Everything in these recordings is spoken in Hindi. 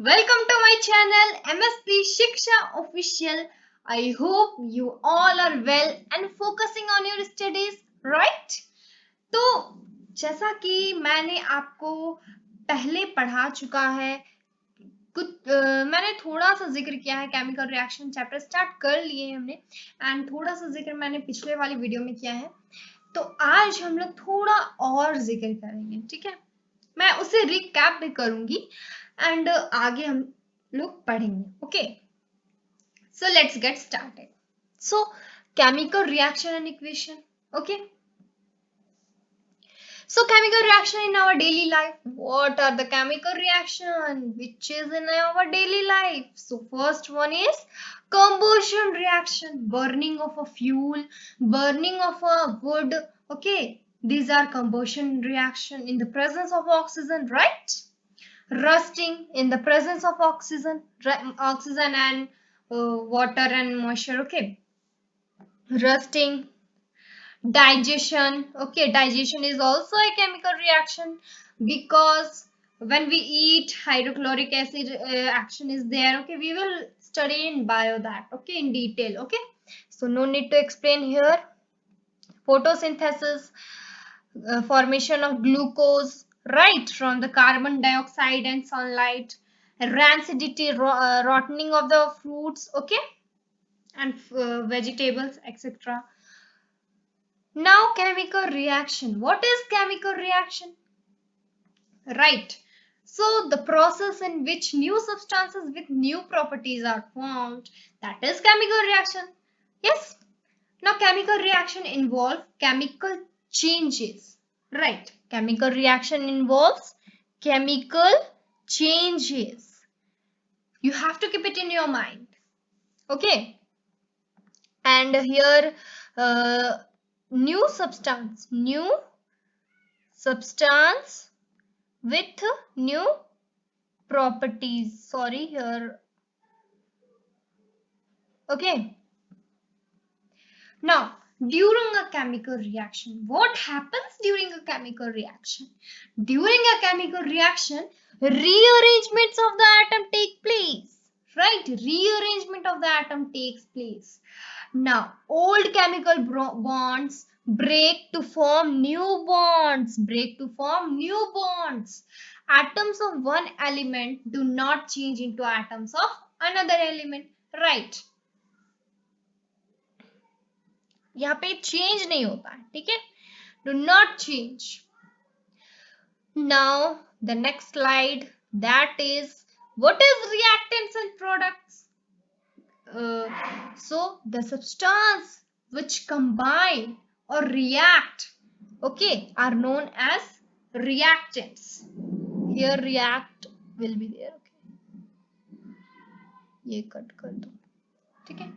Welcome to my channel MSP Shiksha Official. I hope you all are well and focusing on your studies, right? तो जैसा कि मैंने आपको पहले पढ़ा चुका है मैंने थोड़ा सा जिक्र किया है केमिकल रिएक्शन चैप्टर स्टार्ट कर लिए हैं हमने एंड थोड़ा सा जिक्र मैंने पिछले वाली वीडियो में किया है। तो आज हम लोग थोड़ा और जिक्र करेंगे, ठीक है। मैं उसे रिकैप भी करूंगी एंड आगे हम लोग पढ़ेंगे। Okay, so let's get started. So chemical reaction and equation. Okay, so chemical reaction in our daily life. What are the chemical reaction which is in our daily life? So first one is combustion reaction, burning of a fuel, burning of a wood. Okay, these are combustion reaction in the presence of oxygen, right? Rusting in the presence of oxygen, oxygen and water and moisture. Okay, rusting. Digestion. Okay, digestion is also a chemical reaction because when we eat, hydrochloric acid action is there. Okay, we will study in bio that, okay, in detail. Okay, so no need to explain here. Photosynthesis, formation of glucose, right, from the carbon dioxide and sunlight. Rancidity, rotting of the fruits, okay, and vegetables, etc. Now chemical reaction. What is chemical reaction? Right. So the process in which new substances with new properties are formed, that is chemical reaction. Yes. Now chemical reaction involve chemical changes. Right. Chemical reaction involves chemical changes. You have to keep it in your mind. Okay. And here new substance with new properties. Sorry, here. Okay. Now, during a chemical reaction, what happens during a chemical reaction? During a chemical reaction, rearrangements of the atom take place. Right? Rearrangement of the atom takes place. Now, old chemical bonds break to form new bonds. Atoms of one element do not change into atoms of another element. Right? यहाँ पे चेंज नहीं होता है, ठीक है। Do not change. Now the next slide, that is what is reactants and products. So the substance which combine or react, okay, are known as reactants. Here react will be there. Okay, ये कट कर दो, ठीक है।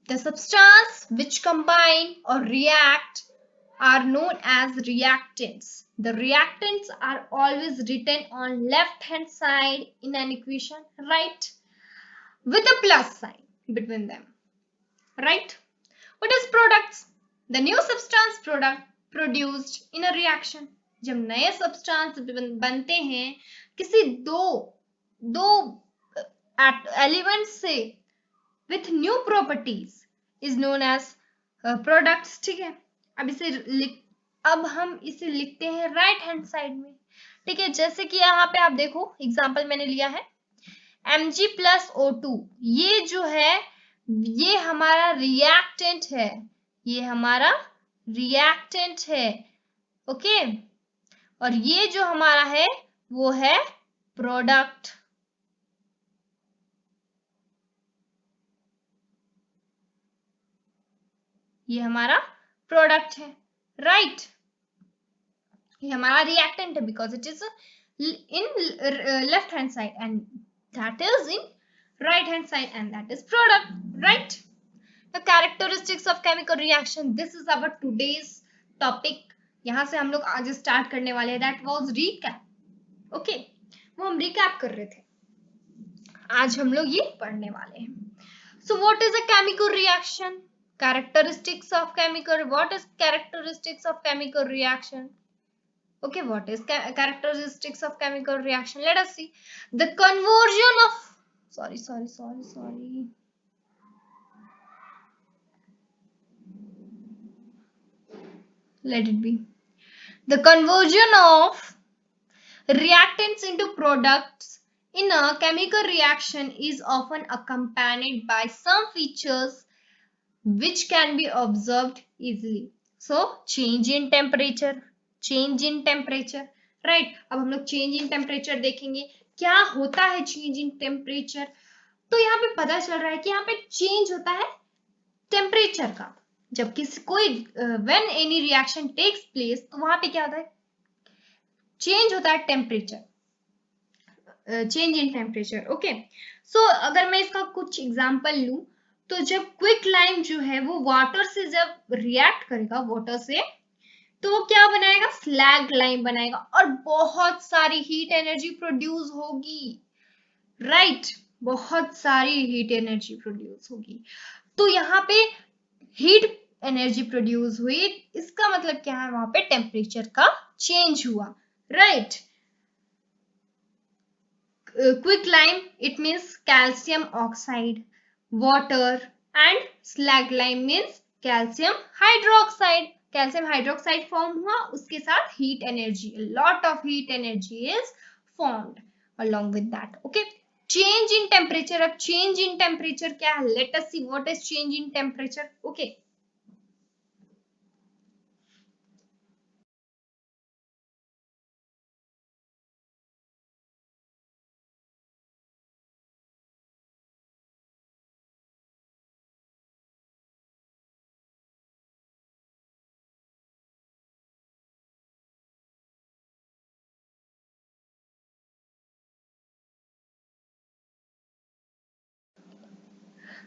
The substance which combine or react are known as reactants. The reactants are always written on left hand side in an equation, right, with a plus sign between them, right. What is products? The new substance product produced in a reaction. जब नए substance बनते हैं किसी दो elements से with new properties is known as products, ठीक है। अब हम इसे लिखते हैं राइट हैंड साइड में, ठीक है। जैसे कि यहाँ पे आप देखो एग्जांपल मैंने लिया है Mg प्लस O2, ये जो है ये हमारा रिएक्टेंट है, ओके। और ये जो हमारा है वो है प्रोडक्ट। ये हमारा प्रोडक्ट है, राइट। ये हमारा रिएक्टेंट है because it is in left hand side and that is in right hand side and that is product, right. The characteristics of chemical reaction, this is our today's topic. यहाँ से हम लोग आज स्टार्ट करने वाले हैं, that was recap. okay, वो हम recap कर रहे थे, आज हम लोग ये पढ़ने वाले हैं. So what is a chemical reaction? Characteristics of chemical, what is characteristics of chemical reaction? Okay, what is characteristics of chemical reaction? Let us see. The conversion of sorry. Let it be. The conversion of reactants into products in a chemical reaction is often accompanied by some features which can be observed easily. So, change in temperature, right? अब हम लोग change in temperature देखेंगे क्या होता है change in temperature. तो यहाँ पे पता चल रहा है कि यहाँ पे change होता है temperature का. जब किसी कोई when any reaction takes place तो वहां पे क्या होता है change होता है temperature. Change in temperature. Okay, so अगर मैं इसका कुछ एग्जांपल लूं तो जब क्विक लाइम जो है वो वाटर से जब रिएक्ट करेगा वाटर से तो वो क्या बनाएगा स्लैग लाइम बनाएगा और बहुत सारी हीट एनर्जी प्रोड्यूस होगी. राइट, बहुत सारी हीट एनर्जी प्रोड्यूस होगी. तो यहाँ पे हीट एनर्जी प्रोड्यूस हुई, इसका मतलब क्या है वहां पे टेम्परेचर का चेंज हुआ. Right, quick lime it means calcium oxide, water, and slag lime means calcium hydroxide. Calcium hydroxide form हुआ, उसके साथ heat energy, a lot of heat energy is formed along with that. Okay, change in temperature. अब change in temperature क्या है? Let us see what is change in temperature. Okay,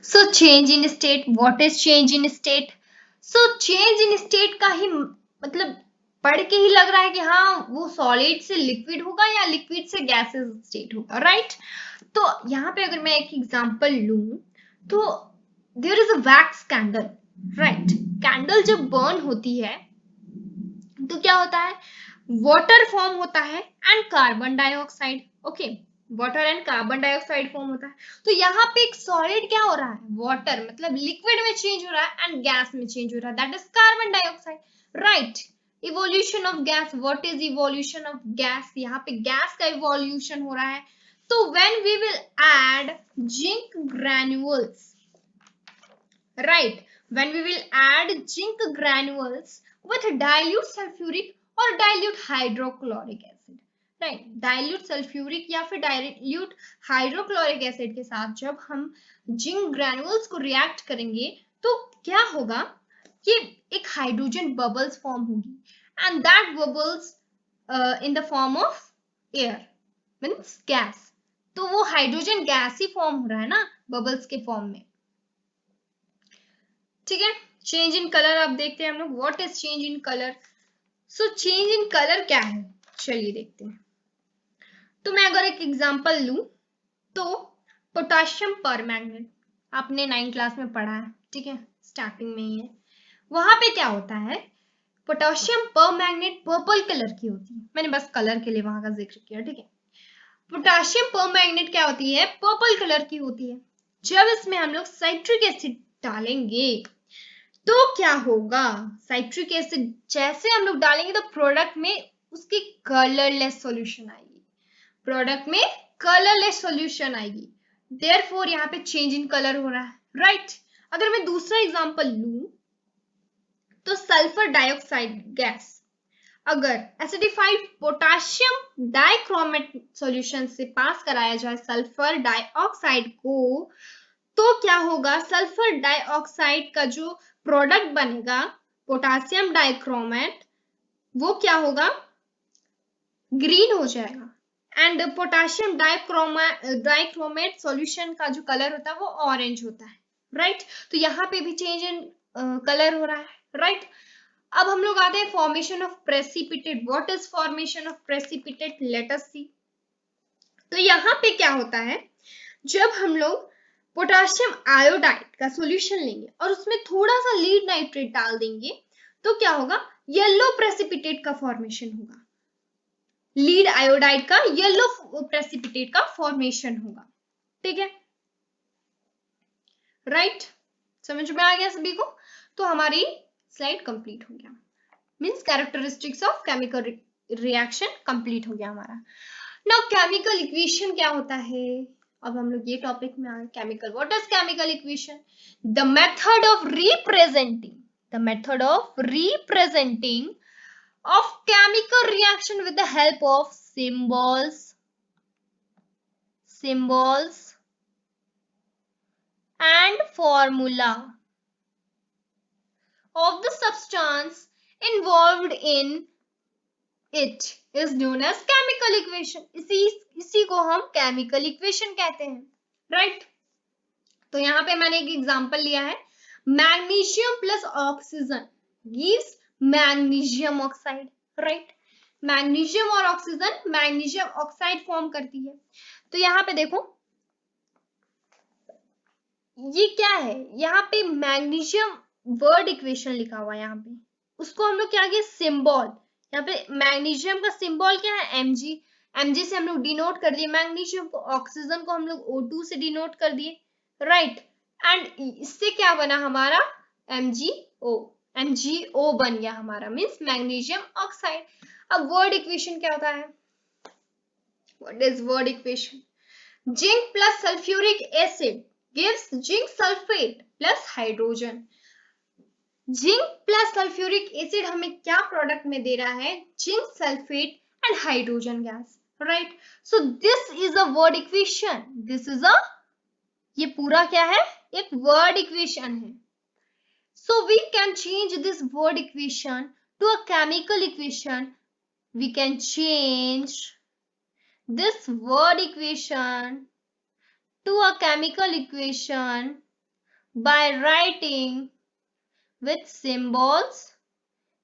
so change in state. What is change in state? So change in state का ही मतलब पढ़ के ही लग रहा है कि हाँ वो सॉलिड से लिक्विड होगा या लिक्विड से गैसेस स्टेट होगा. राइट, तो यहाँ पे अगर मैं एक एग्जांपल लूं तो there is a wax candle. Right, candle जब बर्न होती है तो क्या होता है वाटर फॉर्म होता है and carbon dioxide. Okay, water and carbon dioxide form होता है. तो यहाँ पे एक सॉलिड क्या हो रहा है वाटर मतलब लिक्विड में चेंज हो रहा है एंड गैस में चेंज हो रहा है, that is carbon dioxide. Right, evolution of gas. What is evolution of gas? यहाँ पे गैस का इवोल्यूशन हो रहा है. तो when we will add zinc granules, right, when we will add zinc granules with dilute sulfuric or dilute hydrochloric acid. right, dilute sulfuric या फिर dilute hydrochloric acid के साथ जब हम जिंक ग्रैन्युल्स को रिएक्ट करेंगे तो क्या होगा कि एक हाइड्रोजन बबल्स फॉर्म होगी and that bubbles in the form of air means gas. तो वो हाइड्रोजन गैस ही फॉर्म हो रहा है ना बबल्स के फॉर्म में. ठीक है, चेंज इन कलर अब देखते हैं हम लोग what is change in colour. So change in colour क्या है चलिए देखते हैं. तो मैं अगर एक एग्जांपल लूं तो पोटेशियम परमैंगनेट आपने 9th क्लास में पढ़ा है. ठीक है, स्टार्टिंग में ही है. वहां पे क्या होता है पोटेशियम परमैंगनेट पर्पल कलर की होती है. मैंने बस कलर के लिए वहां का जिक्र किया. ठीक है, पोटेशियम परमैंगनेट क्या होती है पर्पल कलर की होती है. जब इसमें हम लोग साइट्रिक एसिड डालेंगे तो क्या होगा साइट्रिक एसिड जैसे हम लोग डालेंगे तो प्रोडक्ट में उसकी कलरलेस सॉल्यूशन आएगी. प्रोडक्ट में कलरलेस सॉल्यूशन आएगी, देयरफॉर यहाँ पे चेंज इन कलर हो रहा है. राइट, अगर मैं दूसरा एग्जांपल लूं तो सल्फर डाइऑक्साइड गैस अगर एसिडिफाइड पोटेशियम डाइक्रोमेट सॉल्यूशन से पास कराया जाए सल्फर डाइऑक्साइड को तो क्या होगा सल्फर डाइऑक्साइड का जो प्रोडक्ट बनेगा पोटेशियम डाइक्रोमेट वो क्या होगा ग्रीन हो जाएगा एंड पोटेशियम डाइक्रोमेट सॉल्यूशन का जो कलर होता है वो ऑरेंज होता है. राइट, तो यहाँ पे भी चेंज इन कलर हो रहा है. राइट, अब हम लोग आते हैं formation of precipitate. What is formation of precipitate? Let us see. तो यहाँ पे क्या होता है जब हम लोग पोटेशियम आयोडाइड का सॉल्यूशन लेंगे और उसमें थोड़ा सा लीड नाइट्रेट डाल देंगे तो क्या होगा येलो प्रेसिपिटेट का फॉर्मेशन होगा. लीड आयोडाइड का येलो प्रेसिपिटेट का फॉर्मेशन होगा। ठीक है, राइट, समझ में आ गया सभी को? तो हमारी स्लाइड कंप्लीट हो गया, means characteristics of chemical reaction complete हो गया हमारा। नाउ केमिकल इक्वेशन क्या होता है, अब हम लोग ये टॉपिक में आए। Chemical, what is chemical equation? The method of representing of chemical reaction with the help of symbols and formula of the substance involved in it is known as chemical equation। इसी को हम chemical equation कहते हैं, राइट? तो यहाँ पे मैंने एक एग्जांपल लिया है, magnesium plus oxygen gives magnesium oxide, right? Magnesium और ऑक्सीजन मैग्नीशियम ऑक्साइड फॉर्म करती है। तो यहाँ पे देखो ये क्या है, यहाँ पे मैग्नीशियम वर्ड इक्वेशन लिखा हुआ है, यहाँ पे उसको हम लोग क्या किया, सिंबल। यहाँ पे मैग्नीशियम का सिंबल क्या है, Mg। Mg से हम लोग डिनोट कर दिए मैग्नीशियम को, ऑक्सीजन को हम लोग O2 से डिनोट कर दिए, राइट? एंड इससे क्या बना हमारा, MgO बन गया हमारा, मीन्स मैग्नीशियम ऑक्साइड। अब वर्ड इक्वेशन क्या होता है, what is word equation? Zinc plus sulphuric acid gives zinc sulfate plus hydrogen। Zinc plus sulphuric acid हमें क्या प्रोडक्ट में दे रहा है, zinc sulphate and hydrogen gas, right? So this is a word equation, this is a, ये पूरा क्या है, एक वर्ड इक्वेशन है। So we can change this word equation to a chemical equation. We can change this word equation to a chemical equation by writing with symbols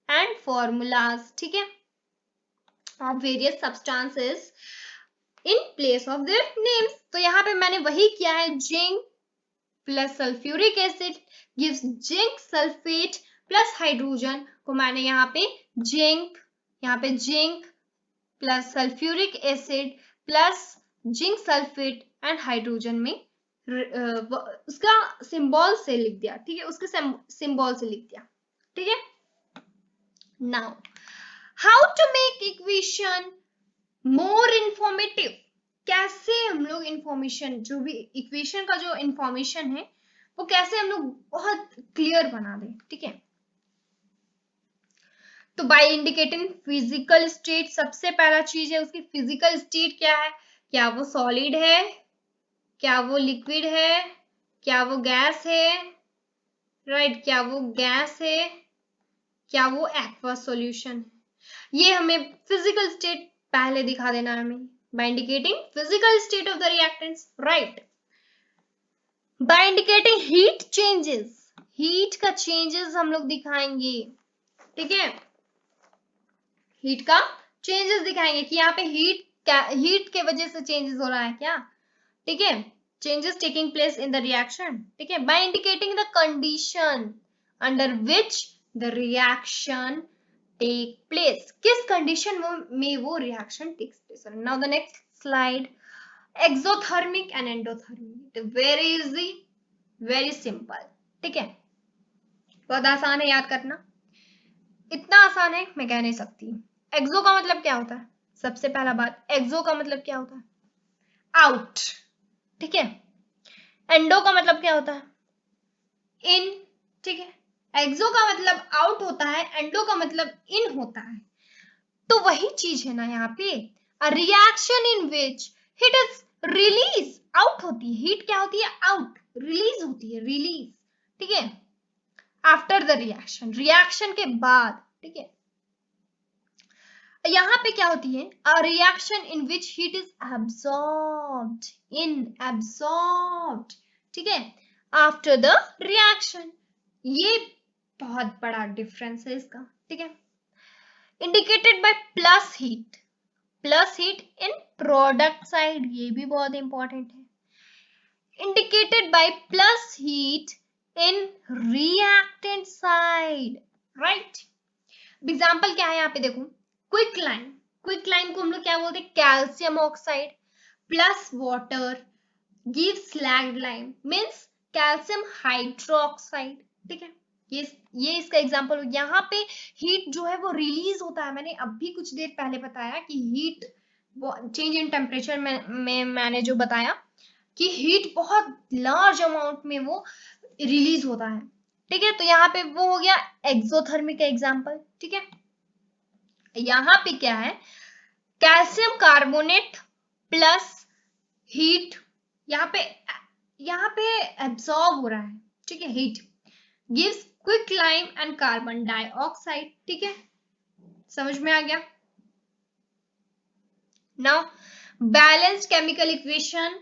and formulas, ठीक है, of various substances in place of their names। तो यहाँ पे मैंने वही किया है, zinc plus sulphuric acid gives zinc sulphate plus hydrogen को मैंने यहाँ पे zinc plus sulphuric acid plus zinc sulphate and hydrogen में उसका सिंबल से लिख दिया, ठीक है, उसके सिंबल से लिख दिया, ठीक है। Now how to make equation more informative, कैसे हम लोग इंफॉर्मेशन, जो भी इक्वेशन का जो इंफॉर्मेशन है वो कैसे हम लोग बहुत क्लियर बना दें, ठीक है। तो बाय इंडिकेटिंग फिजिकल स्टेट, सबसे पहला चीज है उसकी फिजिकल स्टेट क्या है, क्या वो सॉलिड है, क्या वो लिक्विड है, क्या वो गैस है, राइट? क्या वो गैस है, क्या वो एक्वस सॉल्यूशन है, ये हमें फिजिकल स्टेट पहले दिखा देना है हमें, by indicating physical state of the reactants, right? By indicating heat changes, heat का चेंजेस हम लोग दिखाएंगे, ठीक है, हीट का चेंजेस दिखाएंगे कि यहाँ पे हीट के वजह से चेंजेस हो रहा है क्या, ठीक है, changes taking place in the reaction, ठीक है, by indicating the condition under which the reaction take place, किस कंडीशन में वो reaction takes place. Now the next slide, exothermic and endothermic, very easy, very simple, ठीक है, बहुत आसान है याद करना, इतना आसान है मैं कह नहीं सकती। एक्सो का मतलब क्या होता है, सबसे पहला बात, एक्सो का मतलब क्या होता है, आउट, ठीक है। एंडो का मतलब क्या होता है, इन, ठीक है। एक्सो का मतलब आउट होता है, एंडो का मतलब इन होता है। तो वही चीज है ना यहाँ पे, a reaction in which heat is release, out होती है, हीट क्या होती है, आउट, रिलीज होती है, रिलीज, ठीक है, आफ्टर द रिएक्शन, रिएक्शन के बाद, ठीक है। यहाँ पे क्या होती है, a reaction in which heat is absorbed, ठीक है, आफ्टर द रिएक्शन, ये बहुत बड़ा डिफरेंस है इसका, ठीक है। Indicated by plus heat in product side, ये भी बहुत इंपॉर्टेंट है, indicated by plus heat in reactant side, right? Example क्या है यहाँ पे देखो, क्विक लाइन क्विक लाइम को हम लोग क्या बोलते हैं, calcium oxide plus water give slagged lime means calcium hydroxide. ठीक है, ये इसका एग्जांपल। यहाँ पे हीट जो है वो रिलीज होता है, मैंने अभी कुछ देर पहले बताया कि हीट चेंज इन टेम्परेचर में मैंने जो बताया कि हीट बहुत लार्ज अमाउंट में वो रिलीज होता है। ठीक है, तो यहाँ पे वो हो गया एक्सोथर्मिक का एग्जांपल। ठीक है, यहाँ पे क्या है, कैल्शियम कार्बोनेट प्लस हीट यहाँ पे एब्सॉर्ब हो रहा है। ठीक है, heat gives quick lime and carbon dioxide. ठीक है, समझ में आ गया। Now balanced chemical equation.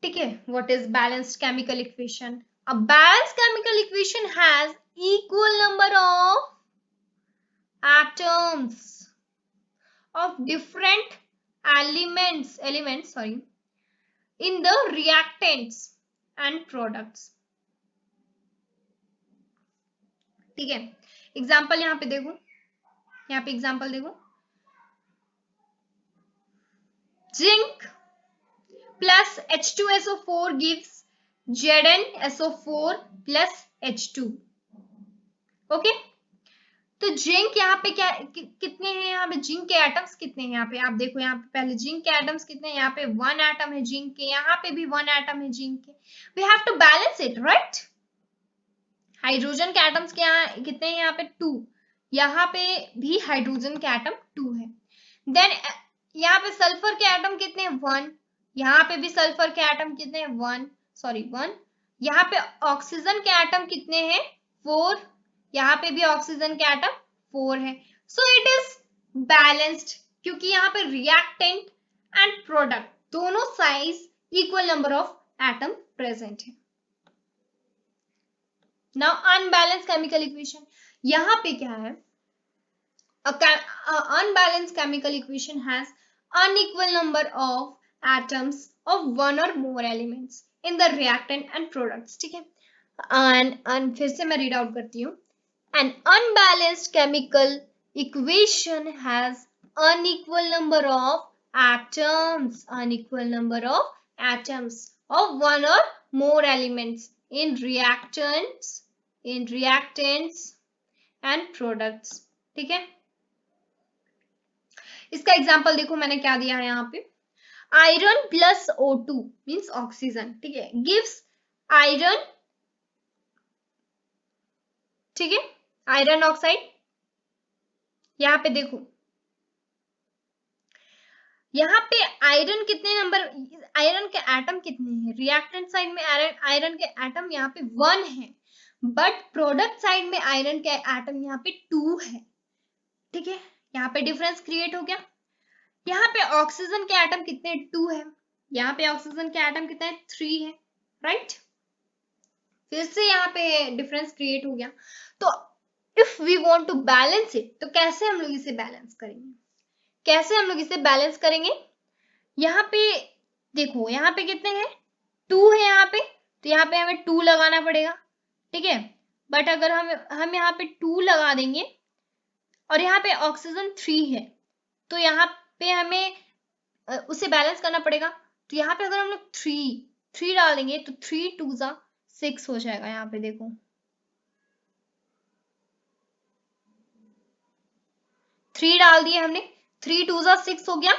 ठीक है, what is balanced chemical equation? A balanced chemical equation has equal number of atoms of different elements in the reactants and products। ठीक है, एग्जाम्पल यहाँ पे देखो, एग्जाम्पल देखो, zinc plus H2SO4 gives ZnSO4 plus H2। Okay, तो जिंक यहाँ पे क्या कितने हैं, यहाँ पे जिंक के एटम्स कितने हैं, यहाँ पे आप देखो, यहाँ पे पहले जिंक के एटम्स कितने हैं, यहाँ पे 1 एटम है जिंक के, यहाँ पे भी 1 एटम है जिंक के। We have to balance it, right. Hydrogen के एटम्स कितने हैं, यहाँ पे 2, यहाँ पे भी हाइड्रोजन के एटम 2 है। देन यहाँ पे सल्फर के एटम कितने हैं, 1, यहाँ पे भी सल्फर के एटम कितने हैं, 1। यहाँ पे ऑक्सीजन के एटम कितने हैं, 4, यहाँ पे भी ऑक्सीजन के एटम 4 है। सो इट इज बैलेंस्ड, क्योंकि यहाँ पे रिएक्टेंट एंड प्रोडक्ट दोनों size equal number of atom present है। नाउ अनबैलेंस्ड केमिकल इक्वेशन, यहाँ पे क्या है, unbalanced chemical equation has unequal number of atoms of one or more elements in the reactant and products। ठीक है, फिर से मैं रीड आउट करती हूँ। An unbalanced chemical equation has unequal number of atoms of one or more elements in reactants and products। ठीक है, इसका एग्जाम्पल देखो मैंने क्या दिया है यहाँ पे, iron plus O2 means oxygen. ठीक है, गिव्स आयरन। ठीक है, आयरन ऑक्साइड। यहाँ पे देखो, यहाँ पे आयरन कितने नंबर, आयरन के एटम कितने हैं, रिएक्टेंट साइड में आयरन के एटम यहाँ पे 1 है, बट प्रोडक्ट साइड में आयरन के एटम यहाँ पे 2 है। ठीक है, यहाँ पे डिफरेंस क्रिएट हो गया। यहाँ पे ऑक्सीजन के एटम कितने, 2 है, यहाँ पे ऑक्सीजन के एटम कितने, 3 है, राइट। फिर से यहाँ पे डिफरेंस क्रिएट हो गया। तो if we want to balance it, तो कैसे हम लोग इसे बैलेंस करेंगे, यहाँ पे देखो, यहाँ पे कितने हैं, 2 है यहाँ पे, तो यहाँ पे हमें 2 लगाना पड़ेगा। ठीक है, बट अगर हम यहाँ पे 2 लगा देंगे और यहाँ पे ऑक्सीजन 3 है, तो यहाँ पे हमें उसे बैलेंस करना पड़ेगा। तो यहाँ पे अगर हम लोग 3 डाल देंगे तो 3 2 6 हो जाएगा। यहाँ पे देखो 3 डाल दिए हमने, 3 2 6 हो गया,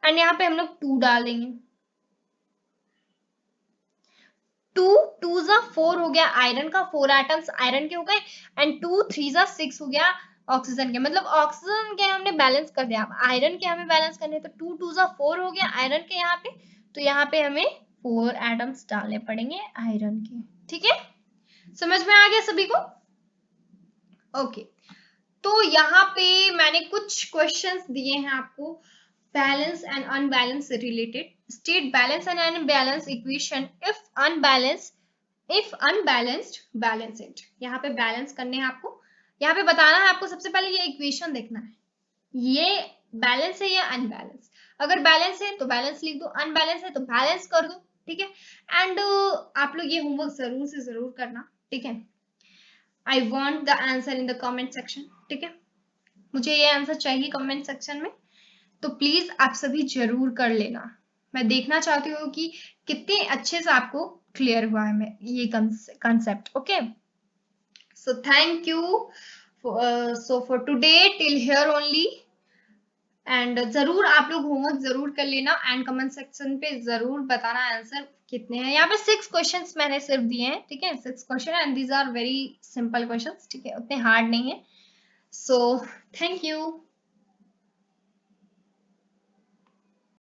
एंड यहाँ पे हम लोग 2 डाल देंगे, 2 2 4 हो गया, आयरन का 4 एटम्स आयरन के हो गए, एंड 2 3 6 हो गया ऑक्सीजन के। मतलब ऑक्सीजन के हमने बैलेंस कर दिया, अब आयरन के हमें बैलेंस करने, तो 2 2 4 हो गया आयरन के यहाँ पे, तो यहाँ पे हमें 4 एटम्स डालने पड़ेंगे आयरन के। ठीक है, समझ में आ गया सभी को? ओके, तो यहाँ पे मैंने कुछ क्वेश्चंस दिए हैं आपको, बैलेंस एंड अनबैलेंस से related. State balance and unbalance equation if unbalanced balance it. यहाँ पे बैलेंस करने हैं आपको, यहाँ पे बताना है आपको, सबसे पहले ये इक्वेशन देखना है, ये बैलेंस है या अनबैलेंस। अगर बैलेंस है तो बैलेंस लिख दो, अनबैलेंस है तो बैलेंस कर दो। ठीक है, एंड आप लोग ये होमवर्क जरूर से जरूर करना। ठीक है, I want the answer in the comment section. ठीक है, मुझे ये आंसर चाहिए कमेंट सेक्शन में। तो प्लीज आप सभी जरूर कर लेना। मैं देखना चाहती हूँ कि कितने अच्छे से आपको क्लियर हुआ है ये concept. Okay, so thank you. So for today till here only. And जरूर आप लोग होमवर्क जरूर कर लेना एंड कमेंट सेक्शन पे जरूर बताना आंसर कितने हैं। यहाँ पे 6 क्वेश्चंस मैंने सिर्फ दिए हैं, ठीक है, 6 question and these are very simple questions, ठीक है, उतने हार्ड नहीं है। So thank you.